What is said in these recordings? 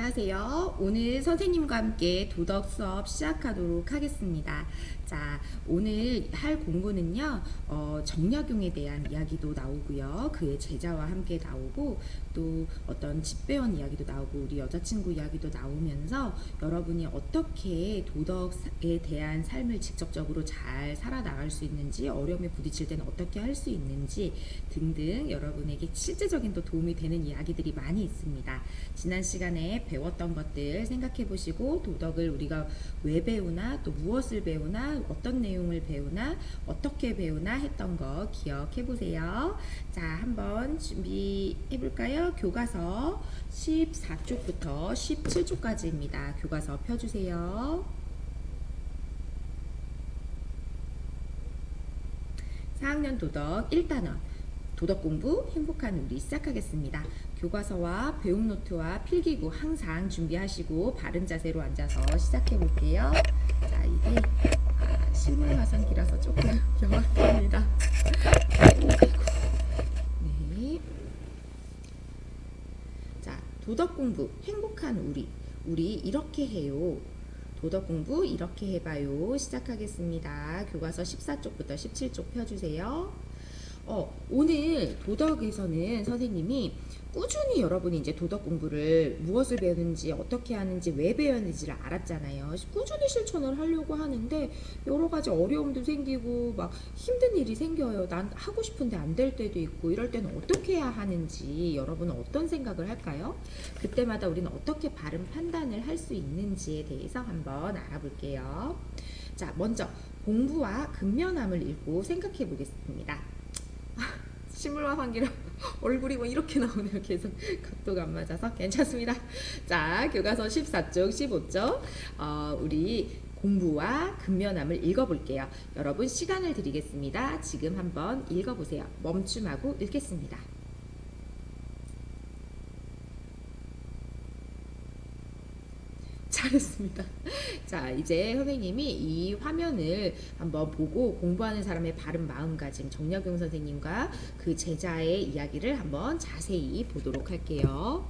안녕하세요. 오늘 선생님과 함께 도덕 수업 시작하도록 하겠습니다. 자, 오늘 할 공부는요, 정약용에 대한 이야기도 나오고요. 그의 제자와 함께 나오고, 또 어떤 집배원 이야기도 나오고, 우리 여자친구 이야기도 나오면서 여러분이 어떻게 도덕에 대한 삶을 직접적으로 잘 살아나갈 수 있는지, 어려움에 부딪힐 때는 어떻게 할 수 있는지 등등 여러분에게 실제적인 또 도움이 되는 이야기들이 많이 있습니다. 지난 시간에 배웠던 것들 생각해 보시고 도덕을 우리가 왜 배우나 또 무엇을 배우나 어떤 내용을 배우나 어떻게 배우나 했던 거 기억해 보세요. 자, 한번 준비해 볼까요? 교과서 14쪽부터 17쪽까지입니다. 교과서 펴주세요. 4학년 도덕 1단원 도덕 공부 행복한 우리 시작하겠습니다. 교과서와 배움 노트와 필기구 항상 준비하시고 바른 자세로 앉아서 시작해 볼게요. 자, 이게 실물 화상기라서 조금 영악합니다. 네. 자, 도덕 공부 행복한 우리 이렇게 해요. 도덕 공부 이렇게 해봐요. 시작하겠습니다. 교과서 14쪽부터 17쪽 펴주세요. 오늘 도덕에서는 선생님이 꾸준히 여러분이 이제 도덕 공부를 무엇을 배우는지 어떻게 하는지 왜 배우는지를 알았잖아요. 꾸준히 실천을 하려고 하는데 여러 가지 어려움도 생기고 막 힘든 일이 생겨요. 난 하고 싶은데 안 될 때도 있고 이럴 때는 어떻게 해야 하는지 여러분은 어떤 생각을 할까요? 그때마다 우리는 어떻게 바른 판단을 할 수 있는지에 대해서 한번 알아볼게요. 자, 먼저 공부와 근면함을 읽고 생각해 보겠습니다. 실물화 환기라 얼굴이 뭐 이렇게 나오네요. 계속 각도가 안 맞아서 괜찮습니다. 자, 교과서 14쪽 15쪽 우리 공부와 근면함을 읽어볼게요. 여러분 시간을 드리겠습니다. 지금 한번 읽어보세요. 멈춤하고 읽겠습니다. 잘했습니다. 자, 이제 선생님이 이 화면을 한번 보고 공부하는 사람의 바른 마음가짐 정약용 선생님과 그 제자의 이야기를 한번 자세히 보도록 할게요.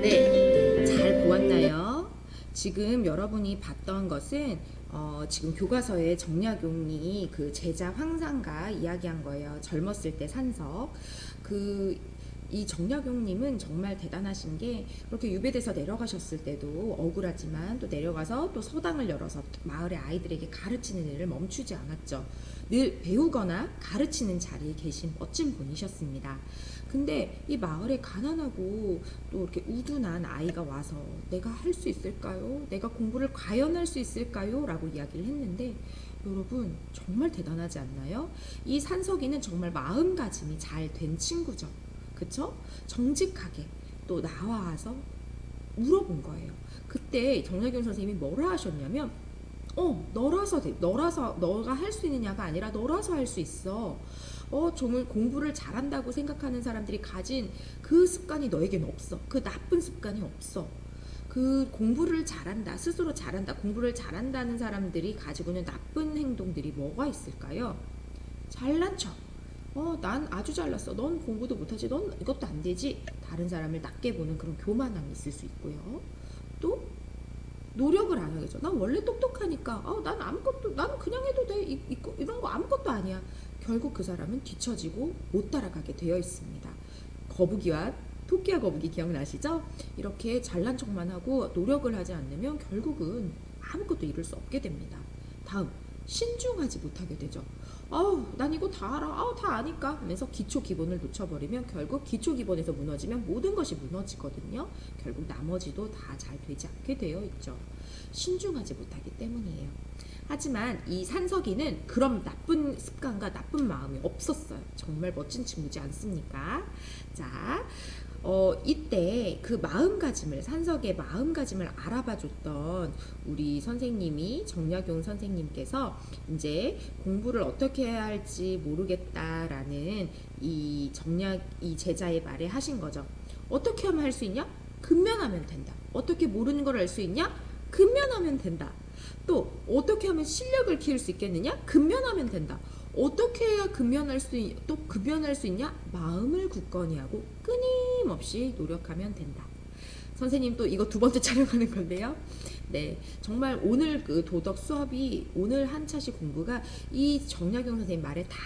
네, 잘 보았나요? 지금 여러분이 봤던 것은 지금 교과서에 정약용이 그 제자 황상과 이야기한 거예요. 젊었을 때 산석. 이 정약용님은 정말 대단하신 게 그렇게 유배돼서 내려가셨을 때도 억울하지만 또 내려가서 또 서당을 열어서 마을의 아이들에게 가르치는 일을 멈추지 않았죠. 늘 배우거나 가르치는 자리에 계신 멋진 분이셨습니다. 근데 이 마을에 가난하고 또 이렇게 우둔한 아이가 와서 내가 할 수 있을까요? 내가 공부를 과연 할 수 있을까요? 라고 이야기를 했는데 여러분 정말 대단하지 않나요? 이 산석이는 정말 마음가짐이 잘 된 친구죠. 그쵸? 정직하게 또 나와서 물어본 거예요. 그때 정약용 선생님이 뭐라 하셨냐면 너라서 돼. 너가 할 수 있느냐가 아니라 너라서 할 수 있어. 정말 공부를 잘한다고 생각하는 사람들이 가진 그 습관이 너에게는 없어. 그 나쁜 습관이 없어. 그 공부를 잘한다, 스스로 잘한다, 공부를 잘한다는 사람들이 가지고 있는 나쁜 행동들이 뭐가 있을까요? 잘난 척. 난 아주 잘났어. 넌 공부도 못하지. 넌 이것도 안 되지. 다른 사람을 낮게 보는 그런 교만함이 있을 수 있고요. 또 노력을 안 하겠죠. 난 원래 똑똑하니까. 나는 그냥 해도 돼. 이런 거 아무것도 아니야. 결국 그 사람은 뒤처지고 못 따라가게 되어 있습니다. 거북이와 토끼와 거북이 기억나시죠? 이렇게 잘난 척만 하고 노력을 하지 않으면 결국은 아무것도 이룰 수 없게 됩니다. 다음, 신중하지 못하게 되죠. 난 이거 다 알아. 다 아니까 하면서 기초 기본을 놓쳐버리면 결국 기초 기본에서 무너지면 모든 것이 무너지거든요. 결국 나머지도 다 잘 되지 않게 되어 있죠. 신중하지 못하기 때문이에요. 하지만 이 산석이는 그런 나쁜 습관과 나쁜 마음이 없었어요. 정말 멋진 친구지 않습니까? 자, 이때 그 마음가짐을, 산석의 마음가짐을 알아봐 줬던 우리 선생님이, 정약용 선생님께서 이제 공부를 어떻게 해야 할지 모르겠다라는 이 제자의 말에 하신 거죠. 어떻게 하면 할 수 있냐? 근면하면 된다. 어떻게 모르는 걸 알 수 있냐? 근면하면 된다. 또 어떻게 하면 실력을 키울 수 있겠느냐? 근면하면 된다. 어떻게 해야 근면할 수 있냐? 마음을 굳건히 하고 끊임없이 노력하면 된다. 선생님 또 이거 두 번째 촬영하는 건데요. 네, 정말 오늘 그 도덕 수업이, 오늘 한 차시 공부가 이 정약용 선생님 말에 다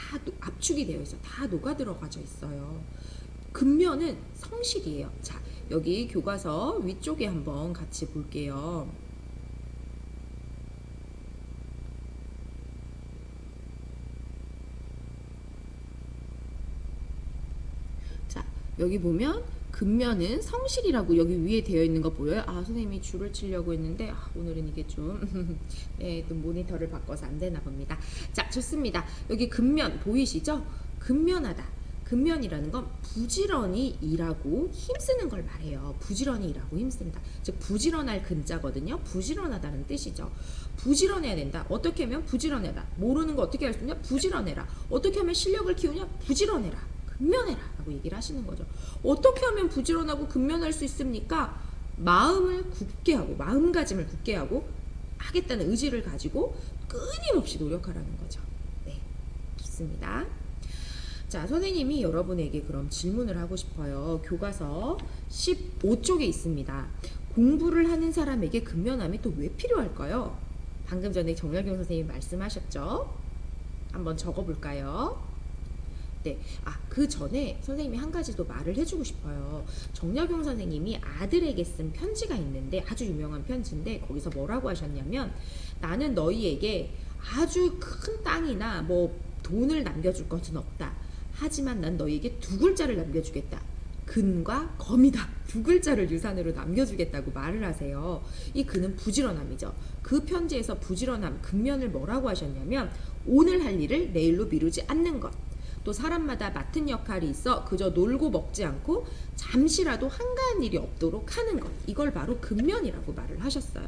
압축이 되어 있어요. 다 녹아 들어가져 있어요. 근면은 성실이에요. 자, 여기 교과서 위쪽에 한번 같이 볼게요. 자, 여기 보면 근면은 성실이라고 여기 위에 되어 있는 거 보여요? 선생님이 줄을 치려고 했는데 오늘은 이게 좀 네, 또 모니터를 바꿔서 안 되나 봅니다. 자, 좋습니다. 여기 근면 보이시죠? 근면하다. 근면이라는 건 부지런히 일하고 힘쓰는 걸 말해요. 부지런히 일하고 힘쓴다. 즉 부지런할 근자거든요. 부지런하다는 뜻이죠. 부지런해야 된다. 어떻게 하면 부지런해라. 모르는 거 어떻게 할 수 있냐? 부지런해라. 어떻게 하면 실력을 키우냐? 부지런해라. 근면해라 라고 얘기를 하시는 거죠. 어떻게 하면 부지런하고 근면할 수 있습니까? 마음을 굳게 하고, 마음가짐을 굳게 하고 하겠다는 의지를 가지고 끊임없이 노력하라는 거죠. 네, 좋습니다. 자, 선생님이 여러분에게 그럼 질문을 하고 싶어요. 교과서 15쪽에 있습니다. 공부를 하는 사람에게 근면함이 또 왜 필요할까요? 방금 전에 정약용 선생님이 말씀하셨죠? 한번 적어볼까요? 네, 그 전에 선생님이 한 가지 더 말을 해주고 싶어요. 정약용 선생님이 아들에게 쓴 편지가 있는데, 아주 유명한 편지인데 거기서 뭐라고 하셨냐면, 나는 너희에게 아주 큰 땅이나 뭐 돈을 남겨줄 것은 없다. 하지만 난 너희에게 두 글자를 남겨주겠다. 근과 검이다. 두 글자를 유산으로 남겨주겠다고 말을 하세요. 이 근은 부지런함이죠. 그 편지에서 부지런함, 근면을 뭐라고 하셨냐면, 오늘 할 일을 내일로 미루지 않는 것. 또 사람마다 맡은 역할이 있어 그저 놀고 먹지 않고 잠시라도 한가한 일이 없도록 하는 것. 이걸 바로 근면이라고 말을 하셨어요.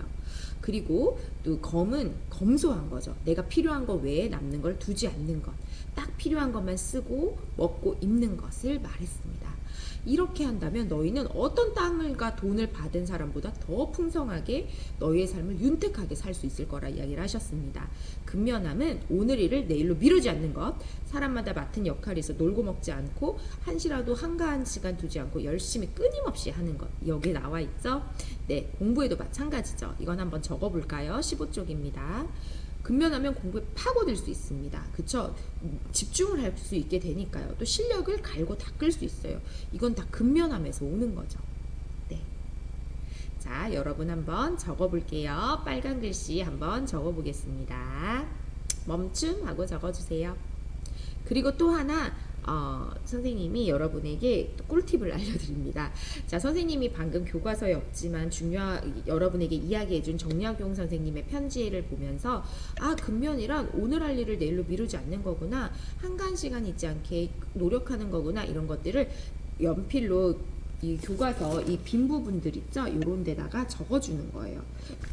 그리고 또 검은 검소한 거죠. 내가 필요한 것 외에 남는 걸 두지 않는 것. 딱 필요한 것만 쓰고 먹고 입는 것을 말했습니다. 이렇게 한다면 너희는 어떤 땅을과 돈을 받은 사람보다 더 풍성하게 너희의 삶을 윤택하게 살 수 있을 거라 이야기를 하셨습니다. 근면함은 오늘 일을 내일로 미루지 않는 것, 사람마다 맡은 역할이 있어 놀고 먹지 않고 한시라도 한가한 시간 두지 않고 열심히 끊임없이 하는 것. 여기에 나와 있죠? 네, 공부에도 마찬가지죠. 이건 한번 적어볼까요? 15쪽입니다. 근면하면 공부에 파고들 수 있습니다. 그쵸? 집중을 할 수 있게 되니까요. 또 실력을 갈고 닦을 수 있어요. 이건 다 근면함에서 오는 거죠. 네. 자, 여러분 한번 적어볼게요. 빨간 글씨 한번 적어보겠습니다. 멈춤 하고 적어주세요. 그리고 또 하나, 선생님이 여러분에게 꿀팁을 알려드립니다. 자, 선생님이 방금 교과서에 없지만 여러분에게 이야기해준 정약용 선생님의 편지를 보면서 근면이란 오늘 할 일을 내일로 미루지 않는 거구나, 한가한 시간 있지 않게 노력하는 거구나, 이런 것들을 연필로 이 교과서 이 빈 부분들 있죠? 요런 데다가 적어주는 거예요.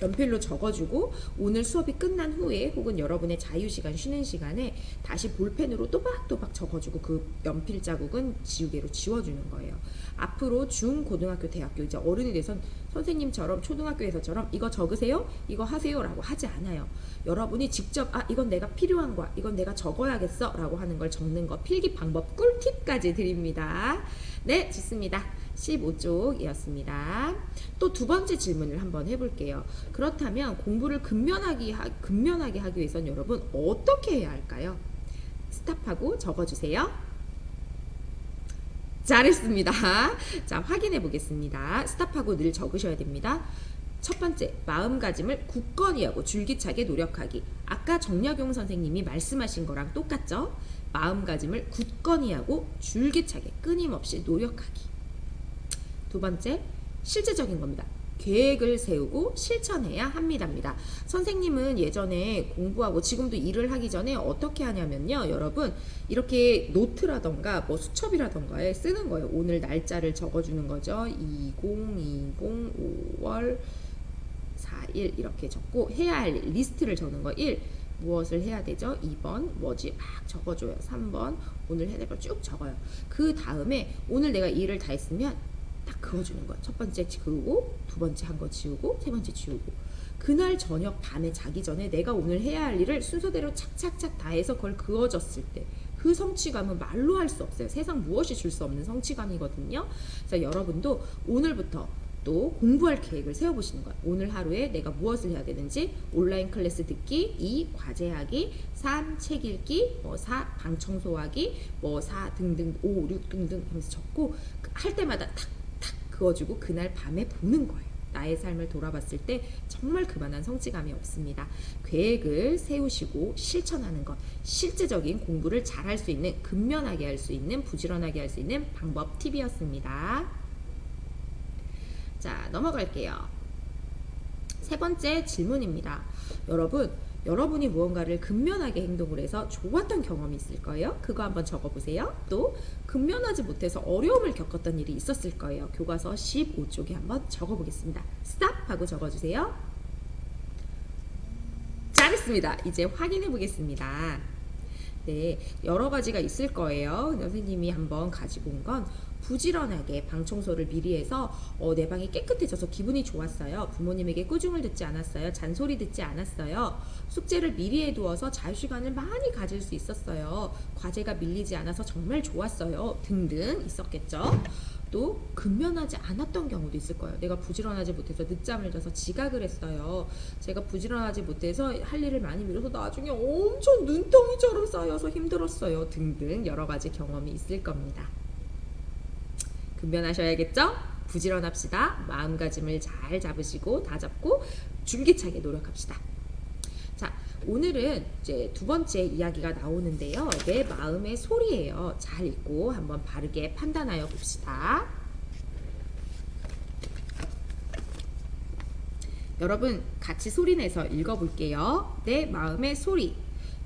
연필로 적어주고 오늘 수업이 끝난 후에 혹은 여러분의 자유시간 쉬는 시간에 다시 볼펜으로 또박또박 적어주고 그 연필 자국은 지우개로 지워주는 거예요. 앞으로 중, 고등학교, 대학교 이제 어른이 돼선 선생님처럼 초등학교에서처럼 이거 적으세요? 이거 하세요? 라고 하지 않아요. 여러분이 직접 이건 내가 필요한 거야, 이건 내가 적어야겠어 라고 하는 걸 적는 거, 필기 방법 꿀팁까지 드립니다. 네, 좋습니다. 15쪽이었습니다. 또 두 번째 질문을 한번 해볼게요. 그렇다면 공부를 근면하게 하기 위해선 여러분 어떻게 해야 할까요? 스탑하고 적어주세요. 잘했습니다. 자, 확인해 보겠습니다. 스탑하고 늘 적으셔야 됩니다. 첫 번째, 마음가짐을 굳건히 하고 줄기차게 노력하기. 아까 정약용 선생님이 말씀하신 거랑 똑같죠? 마음가짐을 굳건히 하고 줄기차게 끊임없이 노력하기. 두 번째, 실제적인 겁니다. 계획을 세우고 실천해야 합니다입니다. 선생님은 예전에 공부하고 지금도 일을 하기 전에 어떻게 하냐면요, 여러분 이렇게 노트라던가 뭐 수첩이라던가에 쓰는 거예요. 오늘 날짜를 적어주는 거죠. 2020 5월 4일 이렇게 적고 해야 할 리스트를 적는 거. 1. 무엇을 해야 되죠? 2번 뭐지? 막 적어줘요. 3번 오늘 해야 될 걸 쭉 적어요. 그 다음에 오늘 내가 일을 다 했으면 딱 그어주는 거야. 첫 번째 그으고, 두 번째 한 거 지우고, 세 번째 지우고. 그날 저녁 밤에 자기 전에 내가 오늘 해야 할 일을 순서대로 착착착 다 해서 그걸 그어줬을 때 그 성취감은 말로 할 수 없어요. 세상 무엇이 줄 수 없는 성취감이거든요. 그래서 여러분도 오늘부터 또 공부할 계획을 세워보시는 거예요. 오늘 하루에 내가 무엇을 해야 되는지, 온라인 클래스 듣기, 2. 과제하기, 3. 책 읽기, 4. 방 청소하기, 4 등등, 5, 6 등등 하면서 적고 할 때마다 탁탁 그어주고 그날 밤에 보는 거예요. 나의 삶을 돌아봤을 때 정말 그만한 성취감이 없습니다. 계획을 세우시고 실천하는 것, 실제적인 공부를 잘할 수 있는, 근면하게 할 수 있는, 부지런하게 할 수 있는 방법 팁이었습니다. 자, 넘어갈게요. 세 번째 질문입니다. 여러분이 무언가를 근면하게 행동을 해서 좋았던 경험이 있을 거예요. 그거 한번 적어보세요. 또 근면하지 못해서 어려움을 겪었던 일이 있었을 거예요. 교과서 15쪽에 한번 적어보겠습니다. 스탑 하고 적어주세요. 잘했습니다. 이제 확인해 보겠습니다. 네, 여러 가지가 있을 거예요. 선생님이 한번 가지고 온 건 부지런하게 방 청소를 미리 해서 내 방이 깨끗해져서 기분이 좋았어요. 부모님에게 꾸중을 듣지 않았어요. 잔소리 듣지 않았어요. 숙제를 미리 해두어서 자유시간을 많이 가질 수 있었어요. 과제가 밀리지 않아서 정말 좋았어요. 등등 있었겠죠. 또 근면하지 않았던 경우도 있을 거예요. 내가 부지런하지 못해서 늦잠을 자서 지각을 했어요. 제가 부지런하지 못해서 할 일을 많이 미뤄서 나중에 엄청 눈덩이처럼 쌓여서 힘들었어요. 등등 여러 가지 경험이 있을 겁니다. 근면하셔야겠죠? 부지런합시다. 마음가짐을 잘 잡으시고 다잡고 줄기차게 노력합시다. 자, 오늘은 이제 두 번째 이야기가 나오는데요. 내 마음의 소리예요. 잘 읽고 한번 바르게 판단하여 봅시다. 여러분 같이 소리내서 읽어볼게요. 내 마음의 소리.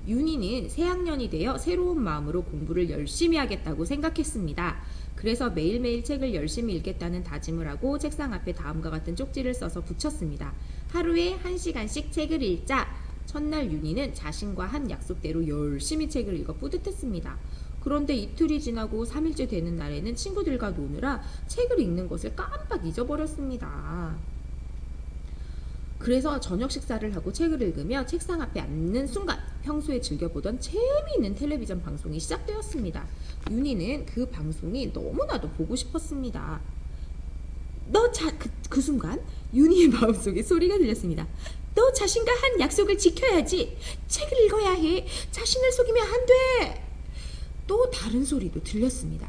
윤희는 새학년이 되어 새로운 마음으로 공부를 열심히 하겠다고 생각했습니다. 그래서 매일매일 책을 열심히 읽겠다는 다짐을 하고 책상 앞에 다음과 같은 쪽지를 써서 붙였습니다. 하루에 1시간씩 책을 읽자. 첫날 윤희는 자신과 한 약속대로 열심히 책을 읽어 뿌듯했습니다. 그런데 이틀이 지나고 3일째 되는 날에는 친구들과 노느라 책을 읽는 것을 깜빡 잊어버렸습니다. 그래서 저녁 식사를 하고 책을 읽으며 책상 앞에 앉는 순간 평소에 즐겨보던 재미있는 텔레비전 방송이 시작되었습니다. 윤희는 그 방송이 너무나도 보고 싶었습니다. 그 순간 윤희의 마음속에 소리가 들렸습니다. 너 자신과 한 약속을 지켜야지. 책을 읽어야 해. 자신을 속이면 안 돼. 또 다른 소리도 들렸습니다.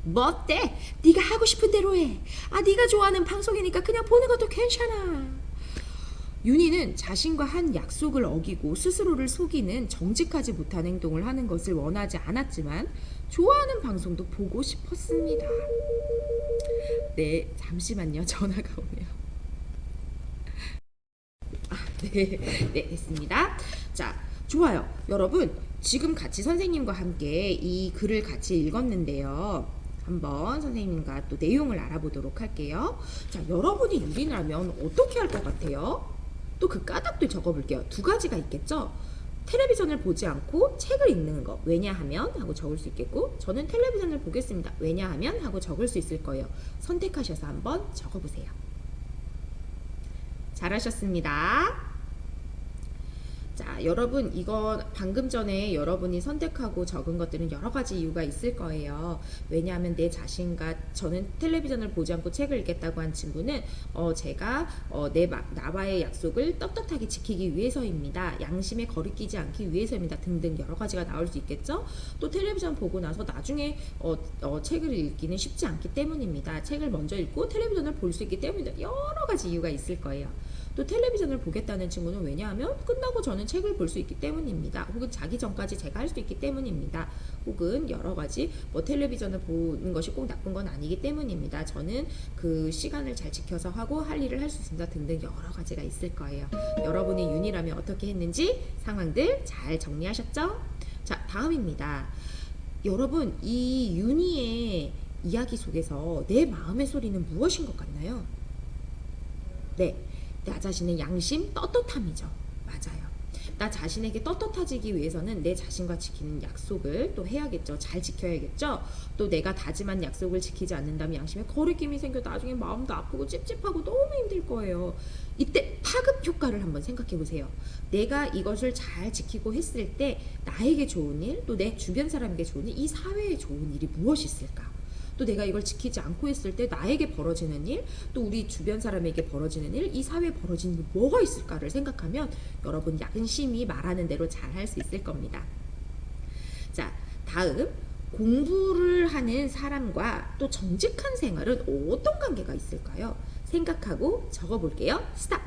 뭐 어때? 네가 하고 싶은 대로 해. 네가 좋아하는 방송이니까 그냥 보는 것도 괜찮아. 윤희는 자신과 한 약속을 어기고 스스로를 속이는 정직하지 못한 행동을 하는 것을 원하지 않았지만 좋아하는 방송도 보고 싶었습니다. 네, 잠시만요. 전화가 오네요. 네, 네, 됐습니다. 자, 좋아요. 여러분, 지금 같이 선생님과 함께 이 글을 같이 읽었는데요. 한번 선생님과 또 내용을 알아보도록 할게요. 자, 여러분이 유린하면 어떻게 할 것 같아요? 또 그 까닭도 적어볼게요. 두 가지가 있겠죠? 텔레비전을 보지 않고 책을 읽는 거. 왜냐하면 하고 적을 수 있겠고, 저는 텔레비전을 보겠습니다. 왜냐하면 하고 적을 수 있을 거예요. 선택하셔서 한번 적어보세요. 잘하셨습니다. 자, 여러분, 이거 방금 전에 여러분이 선택하고 적은 것들은 여러 가지 이유가 있을 거예요. 왜냐하면 내 자신과, 저는 텔레비전을 보지 않고 책을 읽겠다고 한 친구는 제가 나와의 약속을 떳떳하게 지키기 위해서입니다. 양심에 거리끼지 않기 위해서입니다. 등등 여러 가지가 나올 수 있겠죠. 또 텔레비전 보고 나서 나중에 책을 읽기는 쉽지 않기 때문입니다. 책을 먼저 읽고 텔레비전을 볼 수 있기 때문입니다. 여러 가지 이유가 있을 거예요. 또 텔레비전을 보겠다는 친구는 왜냐하면 끝나고 저는 책을 볼 수 있기 때문입니다. 혹은 자기 전까지 제가 할 수 있기 때문입니다. 혹은 여러 가지 텔레비전을 보는 것이 꼭 나쁜 건 아니기 때문입니다. 저는 그 시간을 잘 지켜서 하고 할 일을 할 수 있습니다. 등등 여러 가지가 있을 거예요. 여러분이 윤희라면 어떻게 했는지 상황들 잘 정리하셨죠? 자, 다음입니다. 여러분, 이 윤희의 이야기 속에서 내 마음의 소리는 무엇인 것 같나요? 네, 나 자신의 양심, 떳떳함이죠. 맞아요. 나 자신에게 떳떳해지기 위해서는 내 자신과 지키는 약속을 또 해야겠죠. 잘 지켜야겠죠. 또 내가 다짐한 약속을 지키지 않는다면 양심에 거리낌이 생겨 나중에 마음도 아프고 찝찝하고 너무 힘들 거예요. 이때 파급 효과를 한번 생각해 보세요. 내가 이것을 잘 지키고 했을 때 나에게 좋은 일, 또 내 주변 사람에게 좋은 일, 이 사회에 좋은 일이 무엇이 있을까? 또 내가 이걸 지키지 않고 했을 때 나에게 벌어지는 일, 또 우리 주변 사람에게 벌어지는 일, 이 사회에 벌어지는 일 뭐가 있을까를 생각하면 여러분 양심이 말하는 대로 잘 할 수 있을 겁니다. 자, 다음 공부를 하는 사람과 또 정직한 생활은 어떤 관계가 있을까요? 생각하고 적어볼게요. 스탑!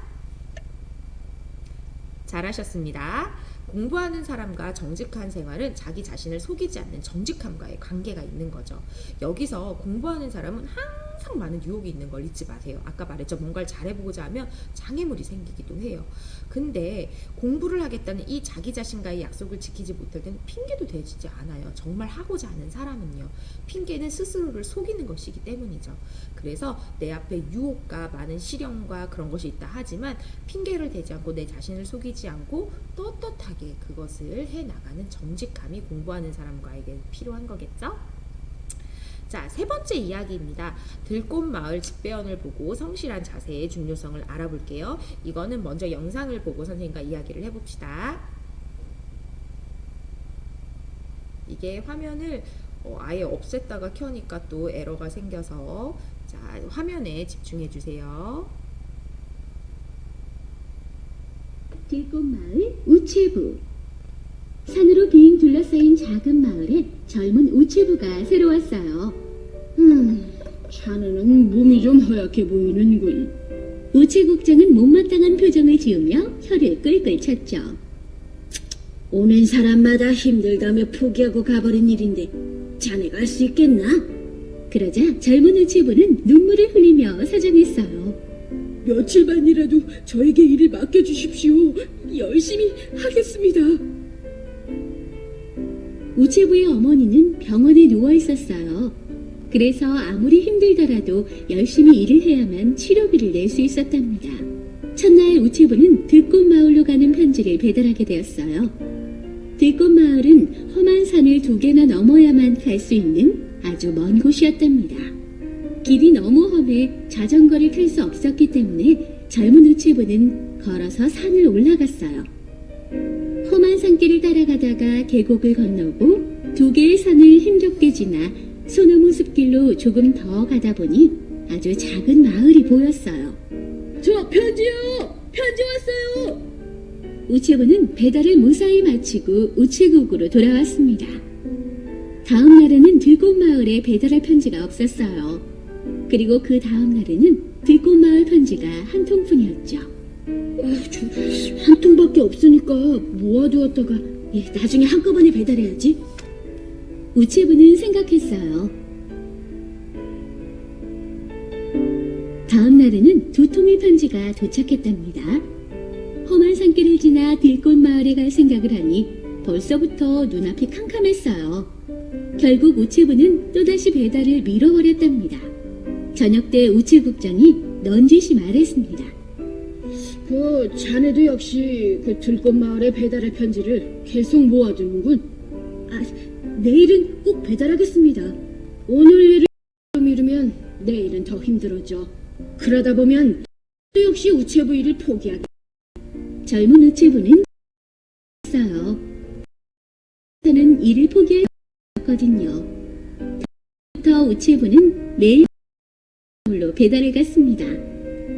잘하셨습니다. 공부하는 사람과 정직한 생활은 자기 자신을 속이지 않는 정직함과의 관계가 있는 거죠. 여기서 공부하는 사람은 항상 많은 유혹이 있는 걸 잊지 마세요. 아까 말했죠. 뭔가를 잘해보고자 하면 장애물이 생기기도 해요. 근데 공부를 하겠다는 이 자기 자신과의 약속을 지키지 못할 때는 핑계도 대지 않아요. 정말 하고자 하는 사람은요. 핑계는 스스로를 속이는 것이기 때문이죠. 그래서 내 앞에 유혹과 많은 시련과 그런 것이 있다 하지만 핑계를 대지 않고 내 자신을 속이지 않고 떳떳하게 그것을 해나가는 정직함이 공부하는 사람과에게 필요한 거겠죠? 자, 세 번째 이야기입니다. 들꽃마을 집배원을 보고 성실한 자세의 중요성을 알아볼게요. 이거는 먼저 영상을 보고 선생님과 이야기를 해봅시다. 이게 화면을 아예 없앴다가 켜니까 또 에러가 생겨서 자, 화면에 집중해 주세요. 들꽃마을 우체부. 산으로 빙 둘러싸인 작은 마을에 젊은 우체부가 새로 왔어요. 자네는 몸이 좀 허약해 보이는군. 우체국장은 못마땅한 표정을 지으며 혀를 끌끌 찼죠. 오는 사람마다 힘들다며 포기하고 가버린 일인데 자네가 할 수 있겠나? 그러자 젊은 우체부는 눈물을 흘리며 사정했어요. 며칠만이라도 저에게 일을 맡겨주십시오. 열심히 하겠습니다. 우체부의 어머니는 병원에 누워 있었어요. 그래서 아무리 힘들더라도 열심히 일을 해야만 치료비를 낼 수 있었답니다. 첫날 우체부는 들꽃마을로 가는 편지를 배달하게 되었어요. 들꽃마을은 험한 산을 2개나 넘어야만 갈 수 있는 아주 먼 곳이었답니다. 길이 너무 험해 자전거를 탈 수 없었기 때문에 젊은 우체부는 걸어서 산을 올라갔어요. 험한 산길을 따라가다가 계곡을 건너고 2개의 산을 힘겹게 지나 소나무 숲길로 조금 더 가다 보니 아주 작은 마을이 보였어요. 저 편지요! 편지 왔어요! 우체부는 배달을 무사히 마치고 우체국으로 돌아왔습니다. 다음 날에는 들꽃마을에 배달할 편지가 없었어요. 그리고 그 다음 날에는 들꽃마을 편지가 한 통뿐이었죠. 한 통밖에 없으니까 모아두었다가 나중에 한꺼번에 배달해야지. 우체부는 생각했어요. 다음 날에는 2통의 편지가 도착했답니다. 험한 산길을 지나 들꽃 마을에 갈 생각을 하니 벌써부터 눈앞이 캄캄했어요. 결국 우체부는 또다시 배달을 미뤄버렸답니다. 저녁 때 우체국장이 넌지시 말했습니다. 자네도 역시 들꽃 마을에 배달의 편지를 계속 모아두는군. 내일은 꼭 배달하겠습니다. 오늘 일을 미루면 내일은 더 힘들어져. 그러다 보면 또 역시 우체부 일을 포기하게. 젊은 우체부는 했어요. 저는 일을 포기했거든요. 부터 우체부는 매일 마을로 배달을 갔습니다.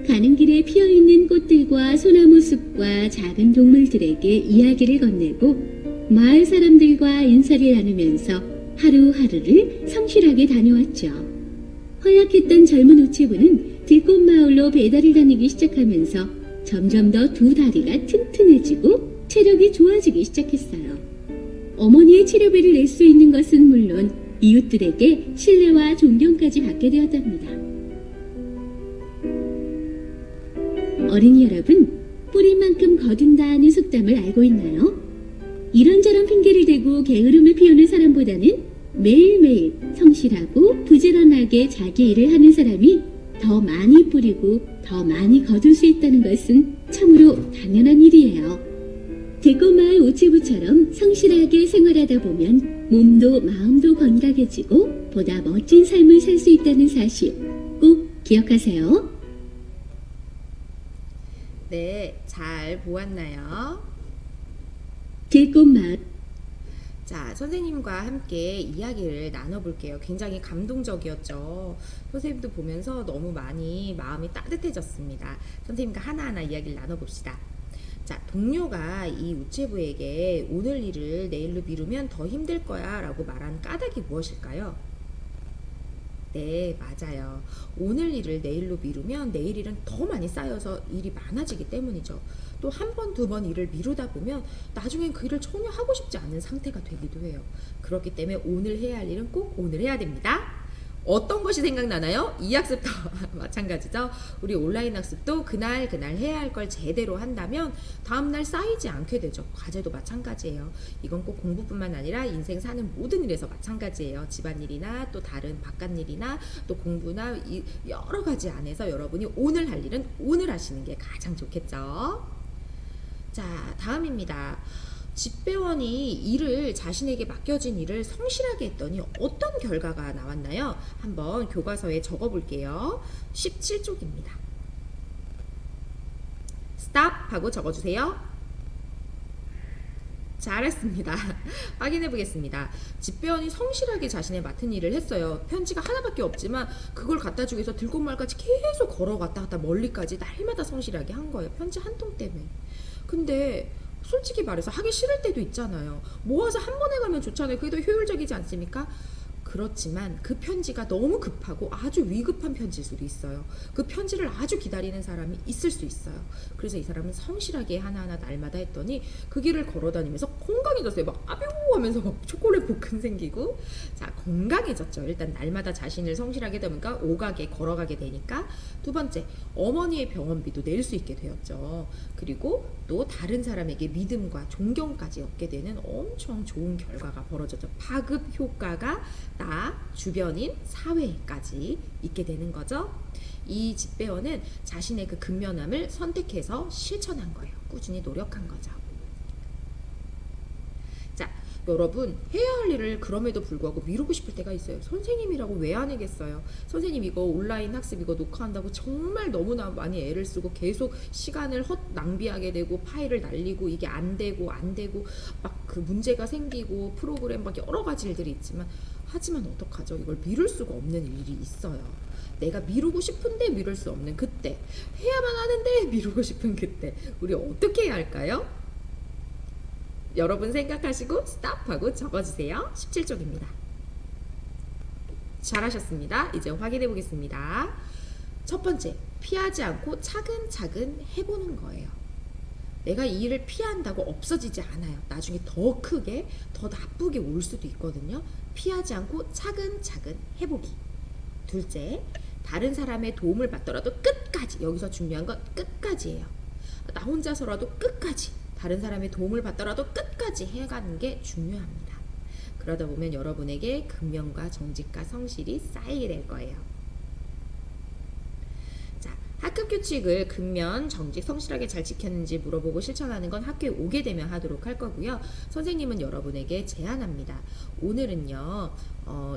가는 길에 피어있는 꽃들과 소나무 숲과 작은 동물들에게 이야기를 건네고 마을 사람들과 인사를 나누면서 하루하루를 성실하게 다녀왔죠. 허약했던 젊은 우체부는 들꽃마을로 배달을 다니기 시작하면서 점점 더 두 다리가 튼튼해지고 체력이 좋아지기 시작했어요. 어머니의 치료비를 낼 수 있는 것은 물론 이웃들에게 신뢰와 존경까지 받게 되었답니다. 어린이 여러분, 뿌리만큼 거둔다는 속담을 알고 있나요? 이런저런 핑계를 대고 게으름을 피우는 사람보다는 매일매일 성실하고 부지런하게 자기 일을 하는 사람이 더 많이 뿌리고 더 많이 거둘 수 있다는 것은 참으로 당연한 일이에요. 들꽃마을 우체부처럼 성실하게 생활하다 보면 몸도 마음도 건강해지고 보다 멋진 삶을 살 수 있다는 사실 꼭 기억하세요. 네, 잘 보았나요? 들꽃마을. 자, 선생님과 함께 이야기를 나눠볼게요. 굉장히 감동적이었죠. 선생님도 보면서 너무 많이 마음이 따뜻해졌습니다. 선생님과 하나하나 이야기를 나눠봅시다. 자, 동료가 이 우체부에게 오늘 일을 내일로 미루면 더 힘들 거야 라고 말한 까닭이 무엇일까요? 네, 맞아요. 오늘 일을 내일로 미루면 내일 일은 더 많이 쌓여서 일이 많아지기 때문이죠. 또 한 번, 두 번 일을 미루다 보면 나중엔 그 일을 전혀 하고 싶지 않은 상태가 되기도 해요. 그렇기 때문에 오늘 해야 할 일은 꼭 오늘 해야 됩니다. 어떤 것이 생각나나요? 이 학습도 마찬가지죠. 우리 온라인 학습도 그날 해야 할 걸 제대로 한다면 다음날 쌓이지 않게 되죠. 과제도 마찬가지예요. 이건 꼭 공부뿐만 아니라 인생 사는 모든 일에서 마찬가지예요. 집안일이나 또 다른 바깥일이나 또 공부나 여러 가지 안에서 여러분이 오늘 할 일은 오늘 하시는 게 가장 좋겠죠. 자, 다음입니다. 집배원이 자신에게 맡겨진 일을 성실하게 했더니 어떤 결과가 나왔나요? 한번 교과서에 적어볼게요. 17쪽입니다. 스탑 하고 적어주세요. 잘했습니다. 확인해 보겠습니다. 집배원이 성실하게 자신의 맡은 일을 했어요. 편지가 하나밖에 없지만 그걸 갖다 주기 위해서 들꽃마을까지 계속 걸어갔다 갔다 멀리까지 날마다 성실하게 한 거예요. 편지 한 통 때문에. 근데 솔직히 말해서 하기 싫을 때도 있잖아요. 모아서 한 번에 가면 좋잖아요. 그게 더 효율적이지 않습니까? 그렇지만 그 편지가 너무 급하고 아주 위급한 편지일 수도 있어요. 그 편지를 아주 기다리는 사람이 있을 수 있어요. 그래서 이 사람은 성실하게 하나하나 날마다 했더니 그 길을 걸어다니면서 건강해졌어요. 막 아뵤 하면서 막 초콜릿 복근 생기고, 자, 건강해졌죠. 일단 날마다 자신을 성실하게 되니까 오가게 걸어가게 되니까. 두 번째, 어머니의 병원비도 낼 수 있게 되었죠. 그리고 또 다른 사람에게 믿음과 존경까지 얻게 되는 엄청 좋은 결과가 벌어졌죠. 파급 효과가 나 주변인 사회까지 있게 되는 거죠. 이 집배원은 자신의 그 근면함을 선택해서 실천한 거예요. 꾸준히 노력한 거죠. 자, 여러분, 해야 할 일을 그럼에도 불구하고 미루고 싶을 때가 있어요. 선생님이라고 왜 안 하겠어요? 선생님 이거 온라인 학습 이거 녹화한다고 정말 너무나 많이 애를 쓰고 계속 시간을 낭비하게 되고 파일을 날리고 이게 안 되고 막 그 문제가 생기고 프로그램 막 여러 가지 일들이 있지만, 하지만 어떡하죠? 이걸 미룰 수가 없는 일이 있어요. 내가 미루고 싶은데 미룰 수 없는 그때, 해야만 하는데 미루고 싶은 그때, 우리 어떻게 해야 할까요? 여러분 생각하시고 스탑하고 적어주세요. 17쪽입니다. 잘하셨습니다. 이제 확인해 보겠습니다. 첫 번째, 피하지 않고 차근차근 해보는 거예요. 내가 이 일을 피한다고 없어지지 않아요. 나중에 더 크게, 더 나쁘게 올 수도 있거든요. 피하지 않고 차근차근 해보기. 둘째, 다른 사람의 도움을 받더라도 끝까지, 여기서 중요한 건 끝까지예요. 나 혼자서라도 끝까지, 다른 사람의 도움을 받더라도 끝까지 해가는 게 중요합니다. 그러다 보면 여러분에게 근면과 정직과 성실이 쌓이게 될 거예요. 자, 학급 규칙을 근면, 정직, 성실하게 잘 지켰는지 물어보고 실천하는 건 학교에 오게 되면 하도록 할 거고요. 선생님은 여러분에게 제안합니다. 오늘은요,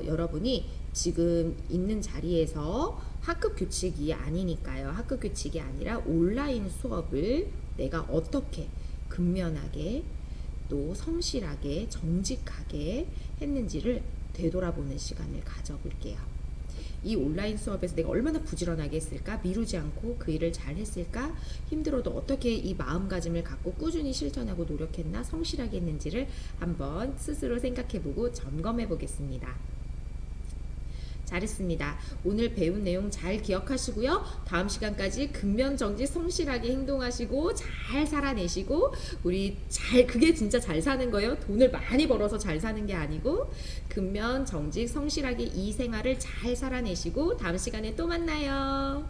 여러분이 지금 있는 자리에서 학급 규칙이 아니니까요. 학급 규칙이 아니라 온라인 수업을 내가 어떻게 근면하게 또 성실하게 정직하게 했는지를 되돌아보는 시간을 가져볼게요. 이 온라인 수업에서 내가 얼마나 부지런하게 했을까? 미루지 않고 그 일을 잘 했을까? 힘들어도 어떻게 이 마음가짐을 갖고 꾸준히 실천하고 노력했나? 성실하게 했는지를 한번 스스로 생각해보고 점검해 보겠습니다. 잘했습니다. 오늘 배운 내용 잘 기억하시고요. 다음 시간까지 근면 정직 성실하게 행동하시고 잘 살아내시고 그게 진짜 잘 사는 거예요. 돈을 많이 벌어서 잘 사는 게 아니고 근면 정직 성실하게 이 생활을 잘 살아내시고 다음 시간에 또 만나요.